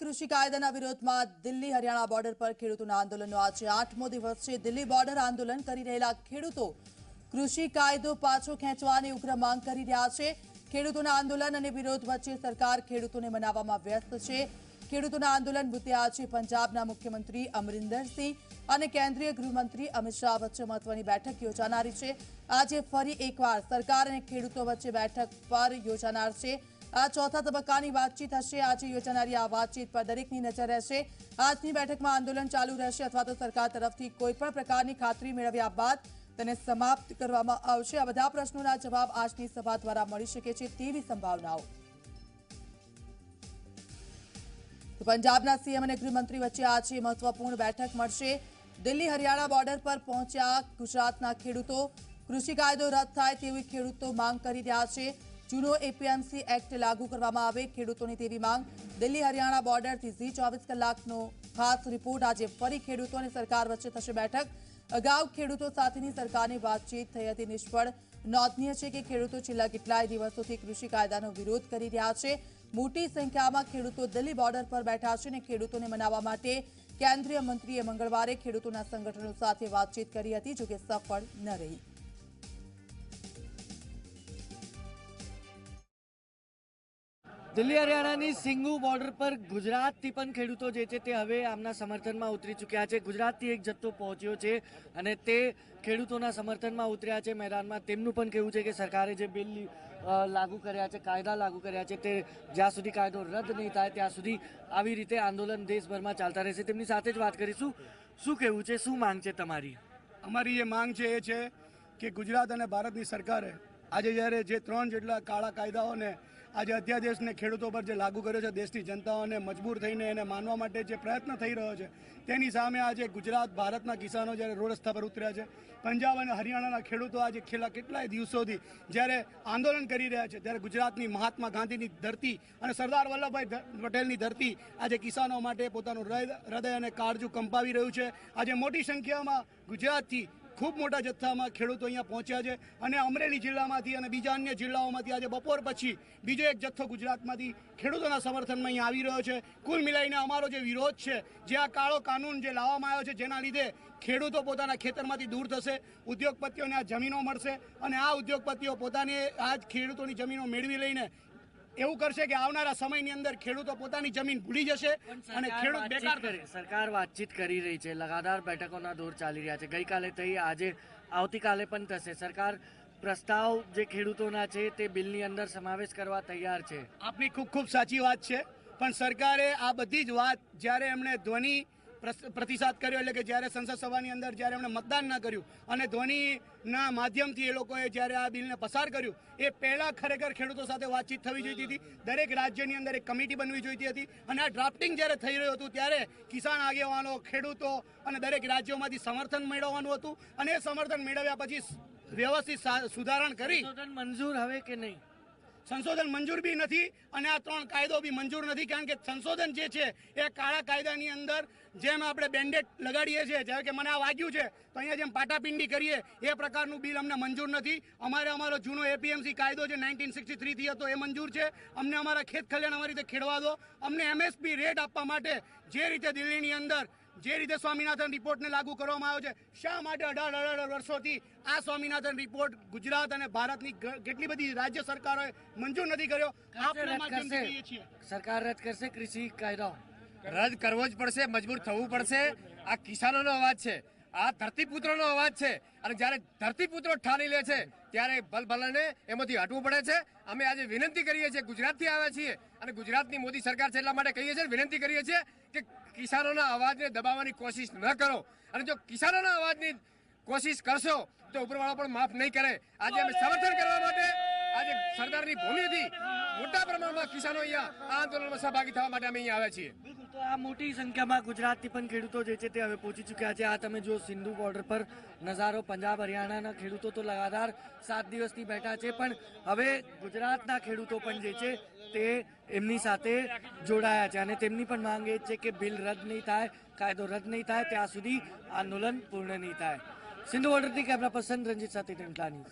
કૃષિ કાયદાના વિરોધમાં દિલ્હી હરિયાણા બોર્ડર પર ખેડૂતોના આંદોલનનો આજે 8મો દિવસ છે। દિલ્હી બોર્ડર આંદોલન કરી રહેલા ખેડૂતો કૃષિ કાયદો પાછો ખેંચવાની ઉગ્ર માંગ કરી રહ્યા છે। ખેડૂતોના આંદોલન અને વિરોધ વચ્ચે સરકાર ખેડૂતોને મનાવવામાં વ્યસ્ત છે। ખેડૂતોના આંદોલન મુદ્દે આજે પંજાબના મુખ્યમંત્રી અમરિંદરસિંહ અને કેન્દ્રીય ગૃહમંત્રી અમિત શાહ વચ્ચે મહત્વની બેઠક યોજાનારી છે। આજે ફરી એકવાર સરકાર અને ખેડૂતો વચ્ચે બેઠક પર યોજાનાર છે। આ ચોથા તબક્કાની વાતચીત હશે। આજે યોજાનારી આ વાતચીત પર દરેકની નજર રહેશે। આજની બેઠકમાં આંદોલન ચાલુ રહેશે અથવા તો સરકાર તરફથી કોઈપણ પ્રકારની ખાતરી મેળવ્યા બાદ તેને સમાપ્ત કરવામાં આવશે। આ બધા પ્રશ્નોના જવાબ આજની સભા દ્વારા મળી શકે છે તેવી સંભાવનાઓ। તો પંજાબના સીએમ અને ગૃહમંત્રી વચ્ચે આજે મહત્વપૂર્ણ બેઠક મળશે। દિલ્હી હરિયાણા બોર્ડર પર પહોંચ્યા ગુજરાતના ખેડૂતો કૃષિ કાયદો રદ થાય તેવી ખેડૂતો માંગ કરી રહ્યા છે। જૂનો એપીએમસી એક્ટ લાગુ કરવામાં આવે ખેડૂતોની તેવી માંગ। દિલ્હી હરિયાણા બોર્ડરથી ઝી 24 કલાકનો ખાસ રિપોર્ટ। આજે ફરી ખેડૂતો અને સરકાર વચ્ચે થશે બેઠક। અગાઉ ખેડૂતો સાથેની સરકારની વાતચીત થઈ હતી નિષ્ફળ। નોંધનીય છે કે ખેડૂતો છેલ્લા કેટલાય દિવસોથી કૃષિ કાયદાનો વિરોધ કરી રહ્યા છે। મોટી સંખ્યામાં ખેડૂતો દિલ્હી બોર્ડર પર બેઠા છે અને ખેડૂતોને મનાવવા માટે કેન્દ્રીય મંત્રીએ મંગળવારે ખેડૂતોના સંગઠનો સાથે વાતચીત કરી હતી, જોકે સફળ ન રહી। દિલ્હી હરિયાણાની સિંગુ બોર્ડર પર ગુજરાતથી પણ ખેડૂતો જે છે તે હવે આમના સમર્થનમાં ઉતરી ચૂક્યા છે। ગુજરાતથી એક જથ્થો પહોંચ્યો છે અને તે ખેડૂતોના સમર્થનમાં ઉતર્યા છે મેદાનમાં। તેમનું પણ કહેવું છે કે સરકારે જે બિલ લાગુ કર્યા છે, કાયદા લાગુ કર્યા છે, તે જ્યાં સુધી કાયદો રદ નહીં થાય ત્યાં સુધી આવી રીતે આંદોલન દેશભરમાં ચાલતા રહેશે। તેમની સાથે જ વાત કરીશું। શું કહેવું છે, શું માંગ છે તમારી? અમારી જે માંગ છે એ છે કે ગુજરાત અને ભારતની સરકારે આજે જ્યારે જે 3 જેટલા કાળા કાયદાઓને આજે અધ્યાદેશને ખેડૂતો પર જે લાગુ કર્યો છે, દેશની જનતાઓને મજબૂર થઈને એને માનવા માટે જે પ્રયત્ન થઈ રહ્યો છે તેની સામે આજે ગુજરાત ભારતના કિસાનો જ્યારે રોડ રસ્તા પર ઉતર્યા છે। પંજાબ અને હરિયાણાના ખેડૂતો આજે છેલ્લા કેટલાય દિવસોથી જ્યારે આંદોલન કરી રહ્યા છે ત્યારે ગુજરાતની મહાત્મા ગાંધીની ધરતી અને સરદાર વલ્લભભાઈ પટેલની ધરતી આજે કિસાનો માટે પોતાનું હૃદય અને કાળજું કંપાવી રહ્યું છે। આજે મોટી સંખ્યામાં ગુજરાતથી ખૂબ મોટા જથ્થામાં ખેડૂતો અહીંયા પહોંચ્યા છે અને અમરેલી જિલ્લામાંથી અને બીજા અન્ય જિલ્લાઓમાંથી આજે બપોર પછી બીજો એક જથ્થો ગુજરાતમાંથી ખેડૂતોના સમર્થનમાં અહીંયા આવી રહ્યો છે। કુલ મિલાઈને અમારો જે વિરોધ છે, જે આ કાળો કાનૂન જે લાવવામાં આવ્યો છે, જેના લીધે ખેડૂતો પોતાના ખેતરમાંથી દૂર થશે, ઉદ્યોગપતિઓને આ જમીનો મળશે અને આ ઉદ્યોગપતિઓ પોતાની આ જ ખેડૂતોની જમીનો મેળવી લઈને એવું કરશે કે આવનારા સમયની અંદર ખેડૂતો પોતાની જમીન ભૂલી જશે અને ખેડૂત બેકાર થશે। સરકાર વાતચીત કરી રહી છે, લગાતાર બેઠકોના દોર ચાલી રહ્યા છે। ગઈકાલે થઈ, આજે આવતીકાલે પણ થશે। સરકાર પ્રસ્તાવ જે ખેડૂતોના છે તે બિલની અંદર સમાવેશ કરવા તૈયાર છે। આપની ખૂબ ખૂબ સાચી વાત છે, પણ સરકારે આ બધી જ વાત જ્યારે એમણે ધ્વનિ પ્રતિસાદ કર્યો, એટલે કે જ્યારે સંસદ સભાની અંદર જ્યારે એમણે મતદાન ન કર્યું અને ધ્વનિના માધ્યમથી એ લોકોએ જ્યારે આ બિલને પસાર કર્યું, એ પહેલાં ખરેખર ખેડૂતો સાથે વાતચીત થવી જોઈતી હતી। દરેક રાજ્યની અંદર એક કમિટી બનવી જોઈતી હતી અને આ ડ્રાફ્ટિંગ જ્યારે થઈ રહ્યું હતું ત્યારે કિસાન આગેવાનો, ખેડૂતો અને દરેક રાજ્યોમાંથી સમર્થન મેળવવાનું હતું અને એ સમર્થન મેળવ્યા પછી વ્યવસ્થિત સુધારણ કરી મંજૂર હવે કે નહીં? સંશોધન મંજૂર બી નથી અને આ 3 કાયદો બી મંજૂર નથી, કારણ કે સંશોધન જે છે એ કાળા કાયદાની અંદર જેમ આપણે બેન્ડેડ લગાડીએ છીએ, જ્યારે કે મને આ વાગ્યું છે તો અહીંયા જેમ પાટાપિંડી કરીએ એ પ્રકારનું બિલ અમને મંજૂર નથી। અમારો જૂનો એપીએમસી કાયદો જે 1963 થી હતો એ મંજૂર છે। અમને અમારા ખેત ખલિયાણ અમારી રીતે ખેડવા દો। અમને એમએસપી રેટ આપવા માટે જે રીતે દિલ્હીની અંદર જે રીતે સ્વામિનાથન રિપોર્ટને લાગુ કરવામાં આવ્યો છે, શા માટે 18 વર્ષોથી આ સ્વામિનાથન રિપોર્ટ ગુજરાત અને ભારતની કેટલી બધી રાજ્ય સરકારોએ મંજૂર નથી કર્યો? સરકાર રદ કરશે કૃષિ કાયદો? રદ કરવો જ પડશે, મજબૂર થવું પડશે। આ કિસાનોનો અવાજ છે, આ ધરતીપુત્રોનો અવાજ છે અને જ્યારે ધરતીપુત્રો ઠાની લે છે ત્યારે ભલભલાને એમાંથી હટવું પડે છે। અમે આજે વિનંતી કરીએ છીએ, ગુજરાતથી આવ્યા છીએ અને ગુજરાતની મોદી સરકાર છે એટલા માટે કહીએ છીએ, વિનંતી કરીએ છીએ કે કિસાનોના અવાજને દબાવવાની કોશિશ ન કરો અને જો કિસાનોના અવાજની કોશિશ કરશો તો ઉપરવાળો પણ માફ નહીં કરે। આજે અમે સમર્થન કરવા માટે આજે સરદારની ભૂમિથી મોટા પ્રમાણમાં કિસાનો અહીંયા આ આંદોલનમાં સહભાગી થવા માટે અમે અહીંયા આવ્યા છીએ। તો આ મોટી સંખ્યામાં ગુજરાતથી પણ ખેડૂતો જે છે તે હવે પહોંચી ચૂક્યા છે। આ તમે જો સિંધુ બોર્ડર પર નજારો, પંજાબ હરિયાણાના ખેડૂતો તો લગાતાર 7 દિવસથી બેઠા છે, પણ હવે ગુજરાતના ખેડૂતો પણ જે છે તે એમની સાથે જોડાયા છે અને તેમની પણ માંગ એ છે કે બિલ રદ નહીં થાય, કાયદો રદ નહીં થાય ત્યાં સુધી આંદોલન પૂર્ણ નહીં થાય। સિંધુ બોર્ડરથી કેમેરા પર્સન રંજીત સાથે ટેન્કલાની।